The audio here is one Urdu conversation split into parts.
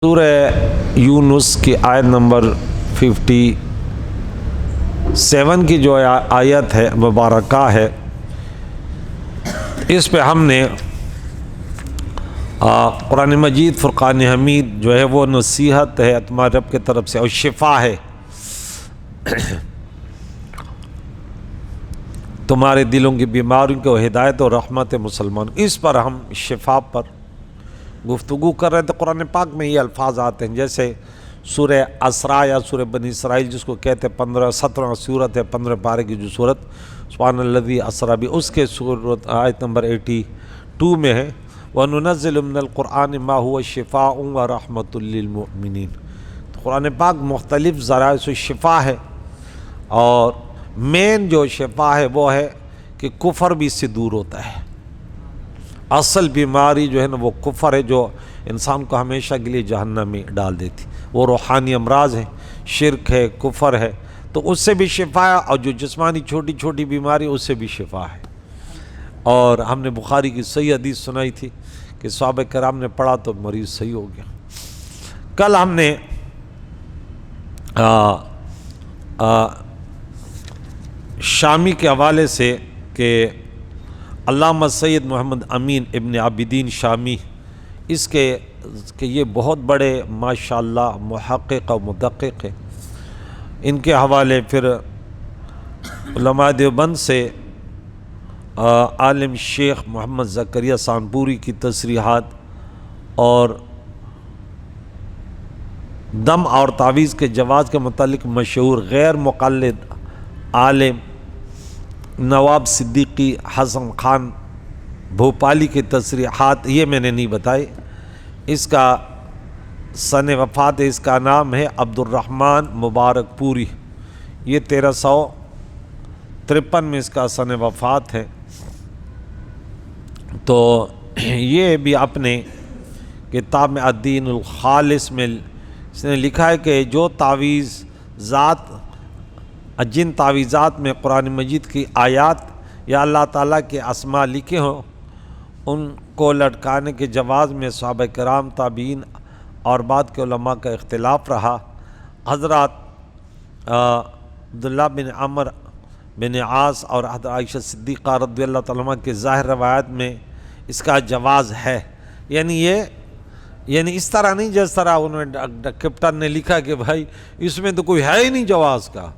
سورہ یونس کی آیت نمبر 57 کی جو آیت ہے مبارکہ ہے، اس پہ ہم نے قرآن مجید فرقان حمید جو ہے وہ نصیحت ہے تمہارے رب کی طرف سے اور شفا ہے تمہارے دلوں کی بیماریوں کو ہدایت اور رحمت مسلمان، اس پر ہم شفا پر گفتگو کر رہے تھے۔ قرآن پاک میں یہ الفاظ آتے ہیں، جیسے سورہ اسراء یا سورہ بنی اسرائیل جس کو کہتے ہیں 17 سورت ہے، 15 پارے کی جو سورت سبحان الذی اسریٰ بھی، اس کے سورت آیت نمبر 82 میں ہے وَنُنَزِّلُ مِنَ الْقُرْآنِ مَا هُوَ شِفَاءٌ وَرَحْمَةٌ لِّلْمُؤْمِنِينَ۔ تو قرآن پاک مختلف ذرائع سے شفا ہے، اور مین جو شفا ہے وہ ہے کہ کفر بھی اس سے دور ہوتا ہے۔ اصل بیماری جو ہے نا وہ کفر ہے، جو انسان کو ہمیشہ کے لیے جہنم میں ڈال دیتی، وہ روحانی امراض ہیں، شرک ہے، کفر ہے، تو اس سے بھی شفا ہے، اور جو جسمانی چھوٹی چھوٹی بیماری اس سے بھی شفا ہے۔ اور ہم نے بخاری کی صحیح حدیث سنائی تھی کہ صحابہ کرام نے پڑھا تو مریض صحیح ہو گیا۔ کل ہم نے شامی کے حوالے سے کہ علامہ سید محمد امین ابن عابدین شامی، اس کے کہ یہ بہت بڑے ماشاءاللہ محقق و مدقق ہیں، ان کے حوالے پھر علماء دیوبند سے عالم شیخ محمد زکریا سانپوری کی تصریحات، اور دم اور تعویذ کے جواز کے متعلق مشہور غیر مقلد عالم نواب صدیقی حسن خان بھوپالی کی تصریحات، یہ میں نے نہیں بتائی۔ اس کا سن وفات ہے، اس کا نام ہے عبد الرحمن مبارک پوری، یہ 1353 میں اس کا سن وفات ہے۔ تو یہ بھی اپنے کتاب میں الدین الخالص میں اس نے لکھا ہے کہ جو جن تعویذات میں قرآن مجید کی آیات یا اللہ تعالیٰ کے اسماء لکھے ہوں، ان کو لٹکانے کے جواز میں صحابہ کرام، تابعین اور بعد کے علماء کا اختلاف رہا۔ حضرات عبداللہ بن عمر بن عاص اور حضرت عائشہ صدیقہ رضی اللہ تعالیٰ عنہ کے ظاہر روایت میں اس کا جواز ہے، یعنی اس طرح نہیں جس طرح انہوں نے کیپٹن نے لکھا کہ بھائی اس میں تو کوئی ہے ہی نہیں جواز کا۔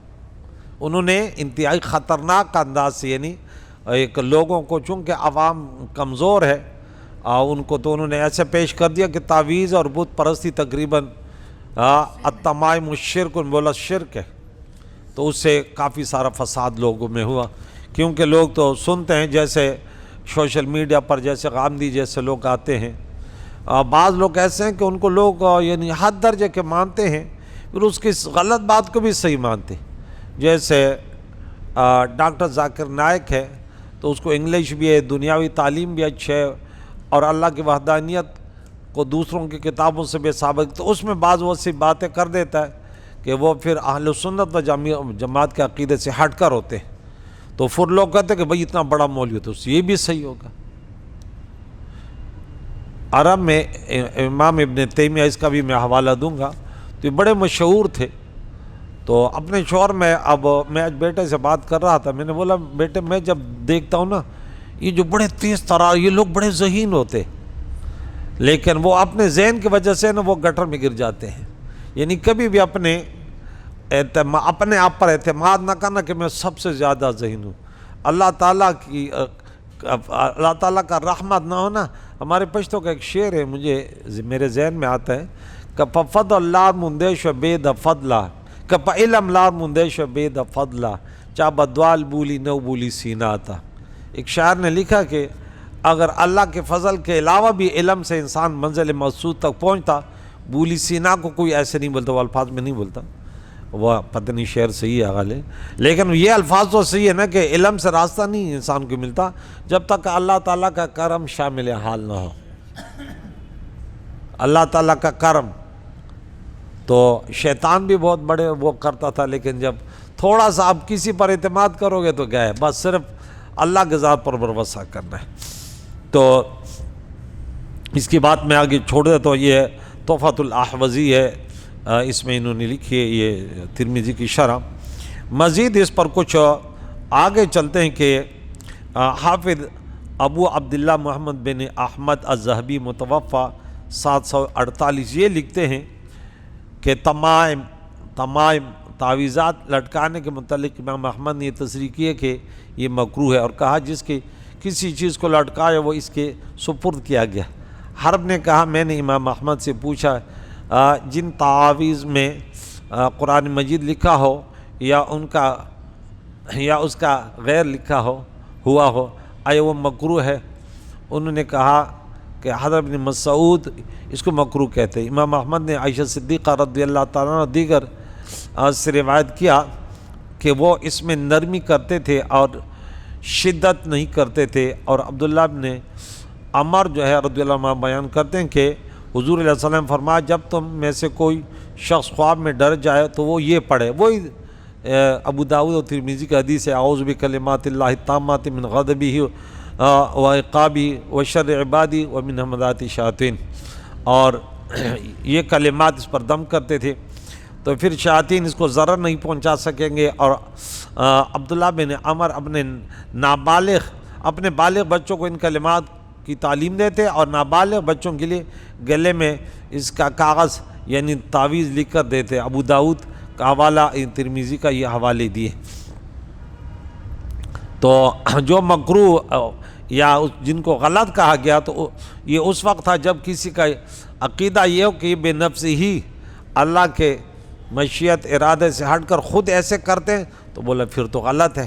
انہوں نے انتہائی خطرناک انداز سے، یعنی ایک لوگوں کو چونکہ عوام کمزور ہے ان کو، تو انہوں نے ایسے پیش کر دیا کہ تعویذ اور بت پرستی تقریباً التمائم الشرک، بولا شرک ہے، تو اس سے کافی سارا فساد لوگوں میں ہوا، کیونکہ لوگ تو سنتے ہیں جیسے سوشل میڈیا پر جیسے غامدی جیسے لوگ آتے ہیں، بعض لوگ ایسے ہیں کہ ان کو لوگ یعنی حد درجے کے مانتے ہیں، پھر اس کی غلط بات کو بھی صحیح مانتے، جیسے ڈاکٹر ذاکر نائک ہے، تو اس کو انگلش بھی ہے، دنیاوی تعلیم بھی اچھا ہے، اور اللہ کی وحدانیت کو دوسروں کی کتابوں سے بے ثابت، تو اس میں بعض وہ سی باتیں کر دیتا ہے کہ وہ پھر اہل سنت و جماعت کے عقیدے سے ہٹ کر ہوتے ہیں، تو پھر لوگ کہتے ہیں کہ بھئی اتنا بڑا مولوی تو یہ بھی صحیح ہوگا۔ عرب میں امام ابن تیمیہ، اس کا بھی میں حوالہ دوں گا، تو یہ بڑے مشہور تھے۔ تو اپنے شوہر میں آج بیٹے سے بات کر رہا تھا، میں نے بولا بیٹے میں جب دیکھتا ہوں نا یہ جو بڑے تیز ترار یہ لوگ بڑے ذہین ہوتے، لیکن وہ اپنے ذہن کی وجہ سے نا وہ گٹر میں گر جاتے ہیں، یعنی کبھی بھی اپنے آپ پر اعتماد نہ کرنا کہ میں سب سے زیادہ ذہین ہوں۔ اللہ تعالیٰ کا رحمت نہ ہونا، ہمارے پشتوں کا ایک شعر ہے میرے ذہن میں آتا ہے کہ فضل اللہ مندیش و بید فضلہ، کپ علم لا مندیش و بید فضلہ، چا بدوال بولی نو بولی سینہ آتا۔ ایک شاعر نے لکھا کہ اگر اللہ کے فضل کے علاوہ بھی علم سے انسان منزل مقصود تک پہنچتا، بولی سینہ کو کوئی ایسے نہیں بولتا، وہ الفاظ میں نہیں بولتا، وہ پتہ نہیں شعر صحیح ہے غالب، لیکن یہ الفاظ تو صحیح ہے نا کہ علم سے راستہ نہیں انسان کو ملتا جب تک اللہ تعالیٰ کا کرم شامل حال نہ ہو۔ اللہ تعالیٰ کا کرم تو شیطان بھی بہت بڑے وہ کرتا تھا، لیکن جب تھوڑا سا آپ کسی پر اعتماد کرو گے تو کیا ہے، بس صرف اللہ کے ذات پر بھروسہ کرنا ہے۔ تو اس کی بات میں آگے چھوڑ دیتا ہوں، یہ تحفۃ الاحوزی ہے، اس میں انہوں نے لکھی ہے یہ ترمذی کی شرح۔ مزید اس پر کچھ آگے چلتے ہیں کہ حافظ ابو عبداللہ محمد بن احمد الذہبی متوفہ 748 یہ لکھتے ہیں کہ تمائم تعویذات لٹکانے کے متعلق امام احمد نے یہ تصریح کی ہے کہ یہ مکروہ ہے، اور کہا جس کے کسی چیز کو لٹکائے وہ اس کے سپرد کیا گیا۔ حرب نے کہا میں نے امام احمد سے پوچھا جن تعاویذ میں قرآن مجید لکھا ہو یا اس کا غیر لکھا ہوا ہو آیا وہ مکروہ ہے؟ انہوں نے کہا کہ حضرت ابن مسعود اس کو مکروہ کہتے ہیں۔ امام احمد نے عائشہ صدیقہ رضی اللہ تعالیٰ عنہ دیگر سے روایت کیا کہ وہ اس میں نرمی کرتے تھے اور شدت نہیں کرتے تھے، اور عبداللہ ابن عمر جو ہے رضی اللہ عنہ بیان کرتے ہیں کہ حضور علیہ السلام فرمایا جب تم میں سے کوئی شخص خواب میں ڈر جائے تو وہ یہ پڑھے، وہی ابو داؤد اور ترمذی کی حدیث ہے، اعوذ بکلمات اللہ التامات من غضبہ و عقابہ و شر عبادی و من همزات الشیاطین، اور یہ کلمات اس پر دم کرتے تھے تو پھر شیاطین اس کو ضرر نہیں پہنچا سکیں گے۔ اور عبداللہ بن عمر اپنے بالغ بچوں کو ان کلمات کی تعلیم دیتے اور نابالغ بچوں کے لیے گلے میں اس کا کاغذ یعنی تعویذ لکھ کر دیتے۔ ابو داؤد کا حوالہ ترمذی کا یہ حوالے دیے۔ تو جو مکروہ یا جن کو غلط کہا گیا تو یہ اس وقت تھا جب کسی کا عقیدہ یہ ہو کہ یہ بے نفس ہی اللہ کے مشیت ارادے سے ہٹ کر خود ایسے کرتے ہیں تو بولا پھر تو غلط ہے۔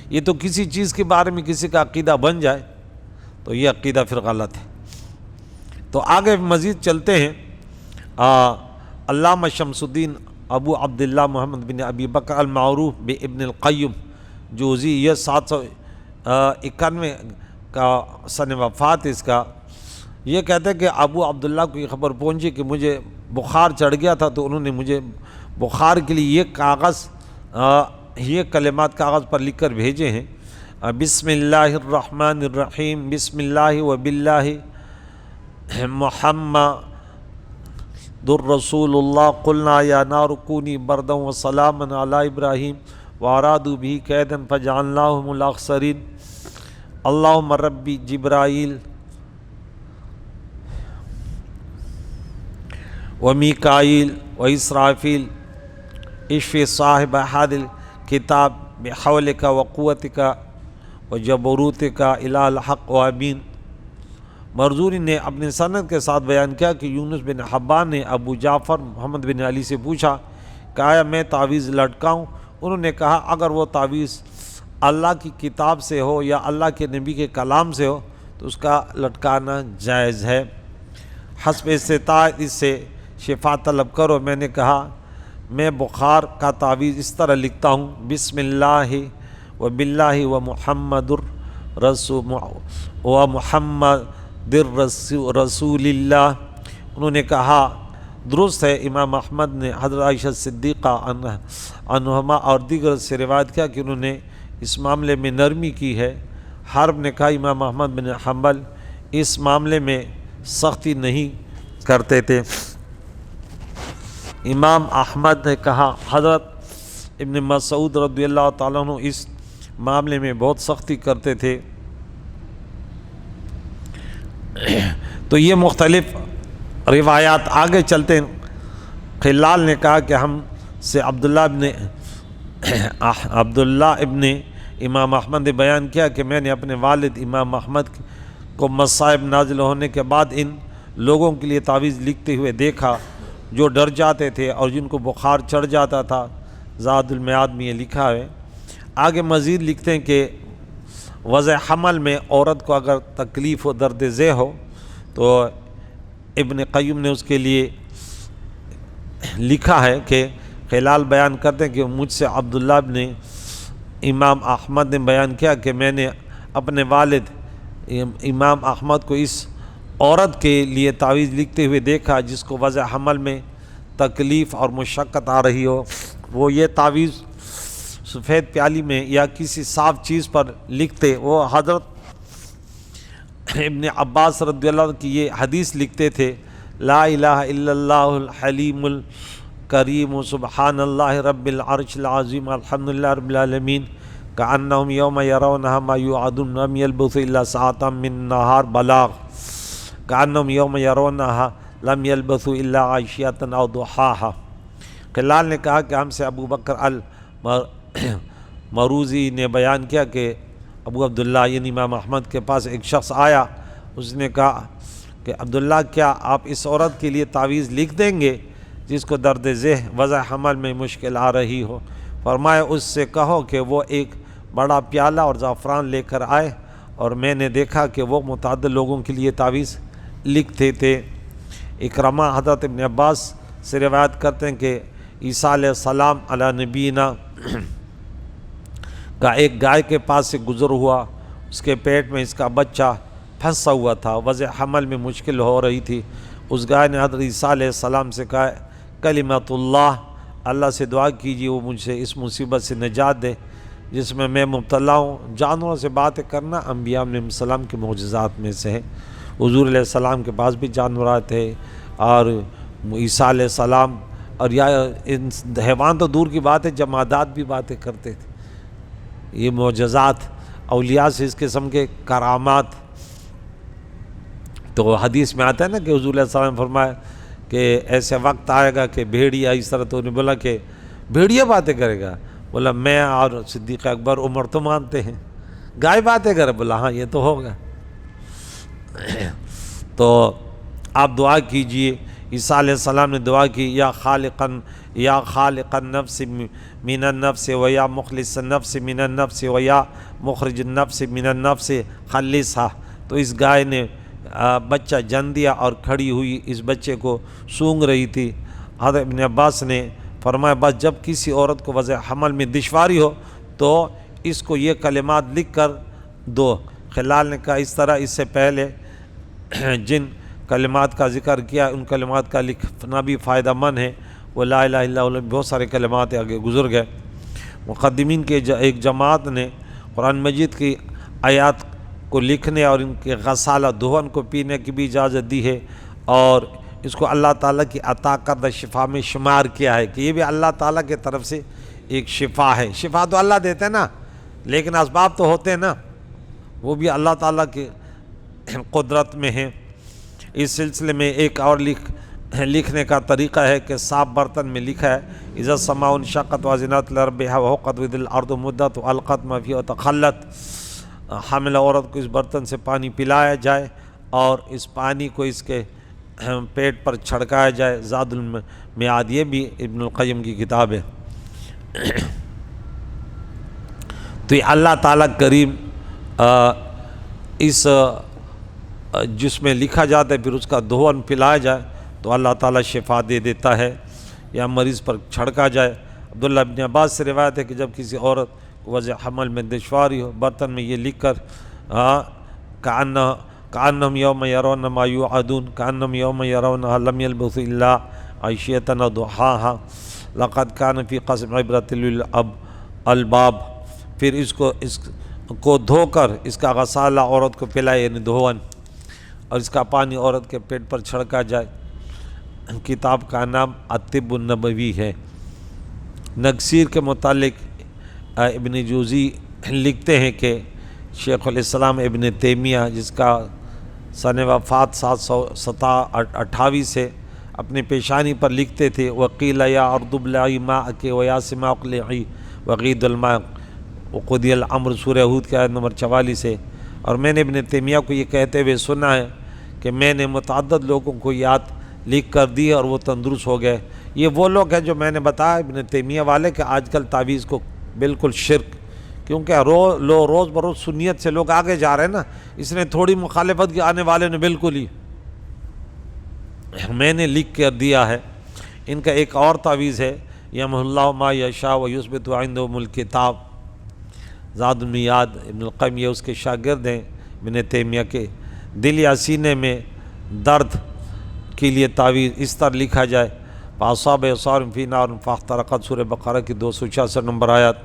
یہ تو کسی چیز کے بارے میں کسی کا عقیدہ بن جائے تو یہ عقیدہ پھر غلط ہے۔ تو آگے مزید چلتے ہیں۔ علامہ شمس الدین ابو عبداللہ محمد بن ابی بکر المعروف بابن القیم جوزی، یہ 791 کا سن وفات اس کا، یہ کہتے ہیں کہ ابو عبداللہ کو یہ خبر پہنچی کہ مجھے بخار چڑھ گیا تھا، تو انہوں نے مجھے بخار کے لیے یہ کلمات کاغذ پر لکھ کر بھیجے ہیں۔ بسم اللہ الرحمن الرحیم، بسم اللہ و باللہ محمد الرسول اللہ، قلنا یا نار کونی بردا و سلاما علی ابراہیم وارادوا به کیدا فجعلناهم الاخسرین، اللہم ربی جبرائیل و میکائیل و اسرافیل اشفی صاحب هذا الکتاب بحولک و قوتک و جبروتک الی الحق و امین۔ مرزوری نے اپنی سند کے ساتھ بیان کیا کہ یونس بن حبان نے ابو جعفر محمد بن علی سے پوچھا کہ آیا میں تعویذ لٹکاؤں؟ انہوں نے کہا اگر وہ تعویذ اللہ کی کتاب سے ہو یا اللہ کے نبی کے کلام سے ہو تو اس کا لٹکانا جائز ہے۔ حسب استطاعت اس سے شفا طلب کرو۔ میں نے کہا میں بخار کا تعویذ اس طرح لکھتا ہوں، بسم اللہ و باللہ و محمد رسول اللہ۔ انہوں نے کہا درست ہے۔ امام احمد نے حضرت عائشہ صدیقہ عنہما اور دیگر سے روایت کیا کہ انہوں نے اس معاملے میں نرمی کی ہے۔ حرب نے کہا امام احمد بن حنبل اس معاملے میں سختی نہیں کرتے تھے۔ امام احمد نے کہا حضرت ابن مسعود رضی اللہ تعالیٰ عنہ اس معاملے میں بہت سختی کرتے تھے۔ تو یہ مختلف روایات آگے چلتے ہیں۔ خلال نے کہا کہ ہم سے عبداللہ ابن امام احمد نے بیان کیا کہ میں نے اپنے والد امام احمد کو مصائب نازل ہونے کے بعد ان لوگوں کے لیے تعویذ لکھتے ہوئے دیکھا جو ڈر جاتے تھے اور جن کو بخار چڑھ جاتا تھا۔ زاد المعاد میں یہ لکھا ہے۔ آگے مزید لکھتے ہیں کہ وضع حمل میں عورت کو اگر تکلیف و درد ذہ ہو تو ابن قیم نے اس کے لیے لکھا ہے کہ خلال بیان کرتے ہیں کہ مجھ سے عبداللہ ابن امام احمد نے بیان کیا کہ میں نے اپنے والد امام احمد کو اس عورت کے لیے تعویذ لکھتے ہوئے دیکھا جس کو وضع حمل میں تکلیف اور مشقت آ رہی ہو۔ وہ یہ تعویذ سفید پیالی میں یا کسی صاف چیز پر لکھتے۔ وہ حضرت ابن عباس رضی اللہ عنہ کی یہ حدیث لکھتے تھے، لا الہ الا اللہ الحلیم الکریم سبحان اللہ رب العرش العظیم الحمدللہ رب العالمین کأنہم یوم یرونہا ما یوعدون لم یلبثوا الا ساعۃ من نہار بلاغ کأنہم یوم یرونہا لم یلبثوا الا عشیۃ او ضحاہا۔ خلال نے کہا کہ ہم سے ابو بکر المروزی نے بیان کیا کہ ابو عبداللہ یعنی امام احمد کے پاس ایک شخص آیا، اس نے کہا کہ عبداللہ کیا آپ اس عورت کے لیے تعویذ لکھ دیں گے جس کو درد ذہ وضع حمل میں مشکل آ رہی ہو؟ فرمایا اس سے کہو کہ وہ ایک بڑا پیالہ اور زعفران لے کر آئے، اور میں نے دیکھا کہ وہ متعدد لوگوں کے لیے تعویذ لکھتے تھے۔ اکرمہ حضرت ابن عباس سے روایت کرتے ہیں کہ عیسیٰ علیہ السلام علی نبینا کا ایک گائے کے پاس سے گزر ہوا، اس کے پیٹ میں اس کا بچہ پھنسا ہوا تھا، وضع حمل میں مشکل ہو رہی تھی۔ اس گائے نے حضرت عیسیٰ علیہ السلام سے کہا کلمۃ اللہ سے دعا کیجیے وہ مجھ سے اس مصیبت سے نجات دے جس میں مبتلا ہوں۔ جانوروں سے باتیں کرنا انبیاء علیہ السلام کے معجزات میں سے ہے۔ حضور علیہ السلام کے پاس بھی جانورات تھے، اور عیسیٰ علیہ السلام اور یا حیوان تو دور کی بات ہے، جمادات بھی باتیں کرتے تھے۔ یہ معجزات اولیاء سے اس قسم کے کرامات، تو حدیث میں آتا ہے نا کہ حضور علیہ السلام نے فرمایا کہ ایسے وقت آئے گا کہ بھیڑیا اس طرح، تو انہیں بولا کہ بھیڑیا باتیں کرے گا؟ بولا میں اور صدیق اکبر عمر تو مانتے ہیں، گائے باتیں کرے؟ بولا ہاں یہ تو ہوگا۔ تو آپ دعا کیجئے۔ عیسیٰ علیہ السلام نے دعا کی یا خالق النفس من النفس و یا مخلص النفس من النفس و یا مخرج النفس من النفس خلصھا۔ تو اس گائے نے بچہ جن دیا اور کھڑی ہوئی اس بچے کو سونگ رہی تھی۔ حضرت ابن عباس نے فرمایا بس جب کسی عورت کو وضع حمل میں دشواری ہو تو اس کو یہ کلمات لکھ کر دو۔ خلال نے کہا اس طرح اس سے پہلے جن کلمات کا ذکر کیا ان کلمات کا لکھنا بھی فائدہ مند ہے۔ وہ لا الہ الا اللہ بہت سارے کلمات آگے گزر گئے۔ مقدمین کے ایک جماعت نے قرآن مجید کی آیات کو لکھنے اور ان کے غسالہ دہن کو پینے کی بھی اجازت دی ہے، اور اس کو اللہ تعالیٰ کی عطا کردہ شفا میں شمار کیا ہے کہ یہ بھی اللہ تعالیٰ کی طرف سے ایک شفا ہے۔ شفا تو اللہ دیتے ہیں نا، لیکن اسباب تو ہوتے ہیں نا، وہ بھی اللہ تعالیٰ کی قدرت میں ہیں۔ اس سلسلے میں ایک اور لکھنے کا طریقہ ہے کہ صاف برتن میں لکھا ہے اذا السماء انشقت وازنت لربها وحقت وذ الارض مدت والقت ما فيها وتخلت۔ حاملہ عورت کو اس برتن سے پانی پلایا جائے اور اس پانی کو اس کے پیٹ پر چھڑکایا جائے۔ زاد المیعاد یہ بھی ابن القیم کی کتاب ہے۔ تو یہ اللہ تعالیٰ کریم اس جس میں لکھا جاتا ہے پھر اس کا دہن پلایا جائے تو اللہ تعالیٰ شفا دے دیتا ہے، یا مریض پر چھڑکا جائے۔ عبداللہ ابن عباس سے روایت ہے کہ جب کسی عورت کو وضع حمل میں دشواری ہو برتن میں یہ لکھ کر کأنہم یوم یرون ما یوعدون کأنہم یوم یرونہا لم یلبثوا الا عشیۃ او ضحاہا لقد کان فی قصص عبرۃ للالباب۔ پھر اس کو دھو کر اس کا غسالہ عورت کو پلائے یعنی دہن، اور اس کا پانی عورت کے پیٹ پر چھڑکا جائے۔ کتاب کا نام الطب النبوی ہے۔ نکسیر کے متعلق ابن جوزی لکھتے ہیں کہ شیخ الاسلام ابن تیمیہ جس کا سن وفات 728 سے اپنی پیشانی پر لکھتے تھے وقیل یا ارض ابلعی ماءک ویا سماء اقلعی وغید الماء وقضی الامر سورہ ہود کی آیت نمبر 44 سے۔ اور میں نے ابن تیمیہ کو یہ کہتے ہوئے سنا ہے کہ میں نے متعدد لوگوں کو یاد لکھ کر دی اور وہ تندرست ہو گئے۔ یہ وہ لوگ ہیں جو میں نے بتایا ابن تیمیہ والے کہ آج کل تعویذ کو بالکل شرک، کیونکہ روز بروز سنیت سے لوگ آگے جا رہے ہیں نا، اس نے تھوڑی مخالفت کی آنے والے نے بالکل ہی میں نے لکھ کر دیا ہے۔ ان کا ایک اور تعویذ ہے یمحو اللہ ما یشاء ویثبت وعندہ ام الکتاب۔ زاد المیعاد ابن القیم یہ اس کے شاگرد ہیں ابن تیمیہ کے۔ دل یا سینے میں درد کے لیے تعویذ اس طرح لکھا جائے فاصاب اصار فی نار فاحترقت سورہ بقرہ کی 266 نمبر آیات۔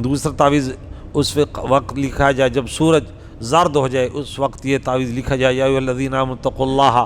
دوسرا تعویذ اس وقت لکھا جائے جب سورج زرد ہو جائے، اس وقت یہ تعویذ لکھا جائے یا ایھا الذین آمنوا اتقوا اللہ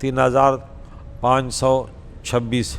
3526।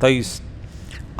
23।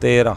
13।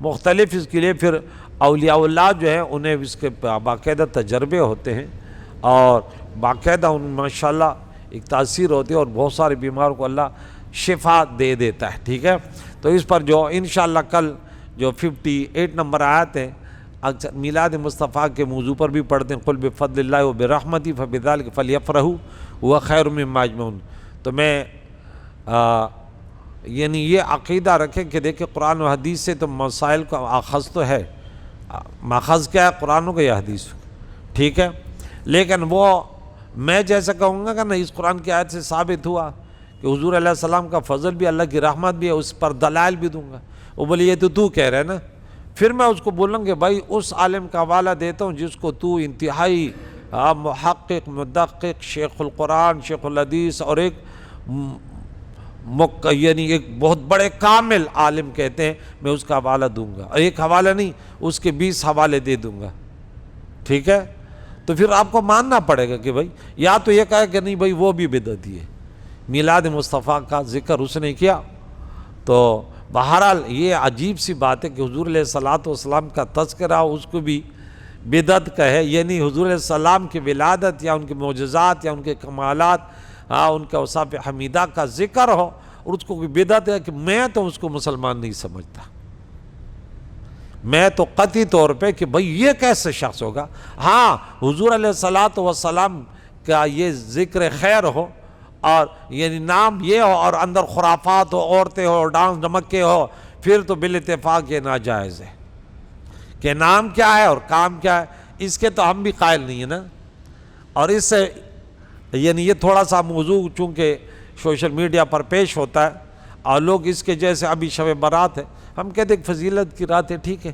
مختلف اس کے لیے پھر اولیاء اللہ جو ہیں انہیں اس کے باقاعدہ تجربے ہوتے ہیں اور باقاعدہ ان ماشاءاللہ ایک تاثیر ہوتی ہے اور بہت سارے بیماروں کو اللہ شفا دے دیتا ہے. ٹھیک ہے, تو اس پر جو انشاءاللہ کل جو 58 نمبر آیت ہیں میلاد مصطفیٰ کے موضوع پر بھی پڑھتے ہیں, قل بفضل اللہ وبرحمتہ فبذلک فلیفرحوا هو خیر مما یجمعون. تو میں یعنی یہ عقیدہ رکھیں کہ دیکھیں قرآن و حدیث سے تو مسائل کا آخذ تو ہے, ماخذ کیا ہے قرآن کا یا حدیث, ٹھیک ہے, لیکن وہ میں جیسا کہوں گا کہ نا اس قرآن کی آیت سے ثابت ہوا کہ حضور علیہ السلام کا فضل بھی, اللہ کی رحمت بھی ہے, اس پر دلائل بھی دوں گا. وہ بولے یہ تو کہہ رہے نا, پھر میں اس کو بولوں کہ بھائی اس عالم کا حوالہ دیتا ہوں جس کو تو انتہائی محقق مدقق شیخ القرآن شیخ الحدیث اور ایک یعنی ایک بہت بڑے کامل عالم کہتے ہیں, میں اس کا حوالہ دوں گا, اور ایک حوالہ نہیں اس کے 20 حوالے دے دوں گا. ٹھیک ہے, تو پھر آپ کو ماننا پڑے گا کہ بھائی یا تو یہ کہے کہ نہیں بھائی وہ بھی بدعتی ہے, میلاد مصطفیٰ کا ذکر اس نے کیا. تو بہرحال یہ عجیب سی بات ہے کہ حضور علیہ الصلوۃ والسلام کا تذکرہ اس کو بھی بدعت کہے, یعنی حضور علیہ السلام کی ولادت یا ان کے معجزات یا ان کے کمالات ان کے اوصاف حمیدہ کا ذکر ہو اور اس کو کوئی بدعت ہے, کہ میں تو اس کو مسلمان نہیں سمجھتا. میں تو قطعی طور پہ کہ بھئی یہ کیسے شخص ہوگا. ہاں حضور علیہ الصلوۃ والسلام کا یہ ذکر خیر ہو اور یعنی نام یہ ہو اور اندر خرافات ہو, عورتیں ہو, ڈانس ڈمکے ہو, پھر تو بالاتفاق یہ ناجائز ہے. کہ نام کیا ہے اور کام کیا ہے اس کے تو ہم بھی قائل نہیں ہیں نا. اور اس سے یعنی یہ تھوڑا سا موضوع چونکہ سوشل میڈیا پر پیش ہوتا ہے اور لوگ اس کے جیسے ابھی شب برات ہے, ہم کہتے ہیں فضیلت کی رات ہے, ٹھیک ہے,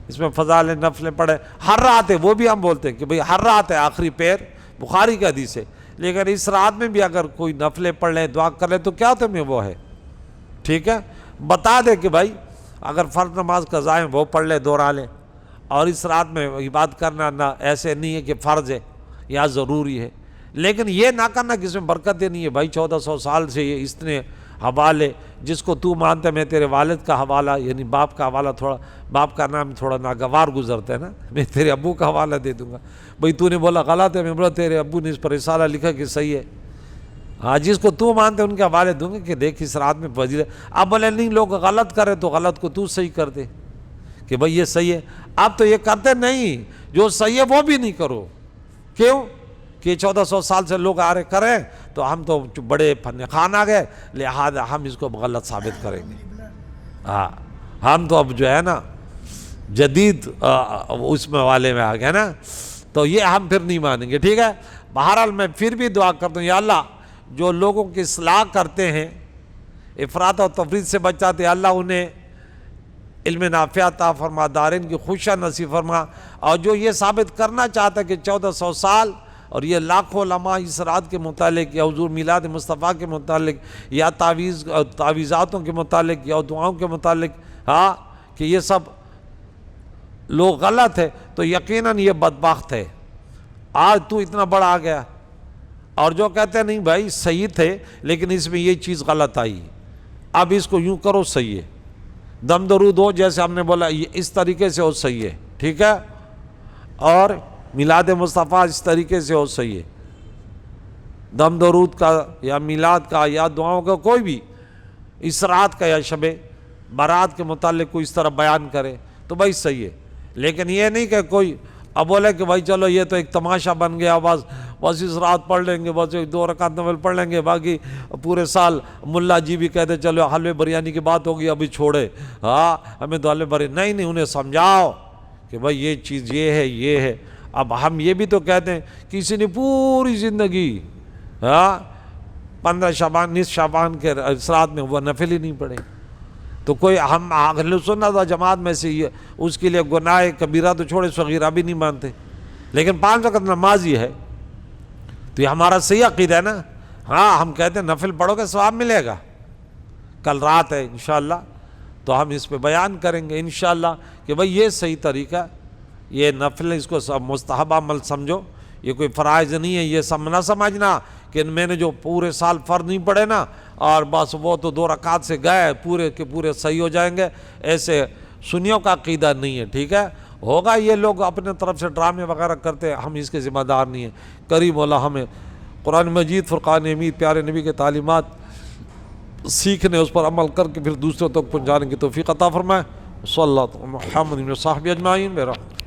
اس میں فضائل نفلیں پڑھیں, ہر رات ہے, وہ بھی ہم بولتے ہیں کہ بھئی ہر رات ہے آخری پیر, بخاری کا حدیث ہے, لیکن اس رات میں بھی اگر کوئی نفلیں پڑھ لیں دعا کر لیں تو کیا تمہیں وہ ہے. ٹھیک ہے, بتا دے کہ بھائی اگر فرض نماز قضا ہے وہ پڑھ لے دوہرا لیں, اور اس رات میں عبادت کرنا نہ ایسے نہیں ہے کہ فرض ہے یا ضروری ہے, لیکن یہ نہ کرنا کہ اس میں برکتیں نہیں ہے. بھائی 1400 سال سے یہ اس نے حوالے جس کو تو مانتا ہے, میں تیرے والد کا حوالہ یعنی باپ کا حوالہ, تھوڑا باپ کا نام تھوڑا ناگوار گزرتا ہے نا, میں تیرے ابو کا حوالہ دے دوں گا. بھئی تو نے بولا غلط ہے, میں بولا تیرے ابو نے اس پر رسالہ لکھا کہ صحیح ہے. ہاں جس کو تو مانتے ہیں ان کے حوالے دوں گے کہ دیکھ اس رات میں فضیلت. اب بولے نہیں لوگ غلط کرے تو غلط کو تو صحیح کر دے کہ بھئی یہ صحیح ہے. اب تو یہ کرتے نہیں, جو صحیح ہے وہ بھی نہیں کرو. کیوں کہ 1400 سال سے لوگ آ رہے کریں تو ہم تو بڑے فن خان آ گئے, لہذا ہم اس کو غلط ثابت کریں گے. ہاں ہم تو اب جو ہے نا جدید اس میں والے میں آ گئے نا, تو یہ ہم پھر نہیں مانیں گے. ٹھیک ہے, بہرحال میں پھر بھی دعا کرتا ہوں یا اللہ جو لوگوں کی اصلاح کرتے ہیں, افراط و تفریط سے بچاتے ہیں, اللہ انہیں علم نافع عطا فرما, دارین کی خوشیاں نصیب فرما. اور جو یہ ثابت کرنا چاہتا ہے کہ 1400 سال اور یہ لاکھوں علماء اس رات کے متعلق یا حضور میلاد مصطفیٰ کے متعلق یا تعویذاتوں کے متعلق یا دعاؤں کے متعلق ہاں کہ یہ سب لوگ غلط ہے, تو یقیناً یہ بدبخت ہے. آج تو اتنا بڑا آ گیا, اور جو کہتے ہیں نہیں بھائی صحیح تھے لیکن اس میں یہ چیز غلط آئی, اب اس کو یوں کرو صحیح ہے. دم درود ہو جیسے ہم نے بولا اس طریقے سے ہو صحیح ہے, ٹھیک ہے, اور میلاد مصطفیٰ اس طریقے سے ہو صحیح ہے. دم درود کا یا میلاد کا یا دعاؤں کا کوئی بھی اس رات کا یا شب برات کے متعلق کوئی اس طرح بیان کرے تو بھائی صحیح ہے. لیکن یہ نہیں کہ کوئی اب بولے کہ بھائی چلو یہ تو ایک تماشا بن گیا, بس اس رات پڑھ لیں گے, بس 2 رکعت نفل پڑھ لیں گے, باقی پورے سال ملا جی بھی کہتے چلو حلوے بریانی کی بات ہوگی ابھی چھوڑے, ہاں ہمیں تو حلوے بریانی نہیں, انہیں سمجھاؤ کہ بھائی یہ چیز یہ ہے یہ ہے. اب ہم یہ بھی تو کہتے ہیں کسی نے پوری زندگی 15 شعبان نصف شعبان کے اس رات میں وہ نفل ہی نہیں پڑھے, تو کوئی ہم اہل سنت و جماعت میں سے یہ اس کے لیے گناہ کبیرہ تو چھوڑے صغیرہ بھی نہیں مانتے, لیکن 5 وقت نماز ہی ہے, تو یہ ہمارا صحیح عقیدہ ہے نا. ہاں ہم کہتے ہیں نفل پڑھو گے ثواب ملے گا. کل رات ہے انشاءاللہ تو ہم اس پہ بیان کریں گے انشاءاللہ کہ بھئی یہ صحیح طریقہ, یہ نفل اس کو مستحب عمل سمجھو, یہ کوئی فرائض نہیں ہے. یہ نہ سمجھنا کہ میں نے جو پورے سال فرض نہیں پڑھے نا اور بس وہ تو 2 رکعت سے گئے پورے کے پورے صحیح ہو جائیں گے, ایسے سنیوں کا عقیدہ نہیں ہے، ٹھیک ہے؟ ہوگا یہ لوگ اپنے طرف سے ڈرامے وغیرہ کرتے ہیں، ہم اس کے ذمہ دار نہیں ہیں۔ کریم مولا ہمیں قرآن مجید، فرقان حمید، پیارے نبی کے تعلیمات سیکھنے، اس پر عمل کر کے پھر دوسروں تک پہنچانے کی توفیق عطا فرمائے۔ صلی اللہ علیہ محمد و صحبہ اجمعین برحمتہ۔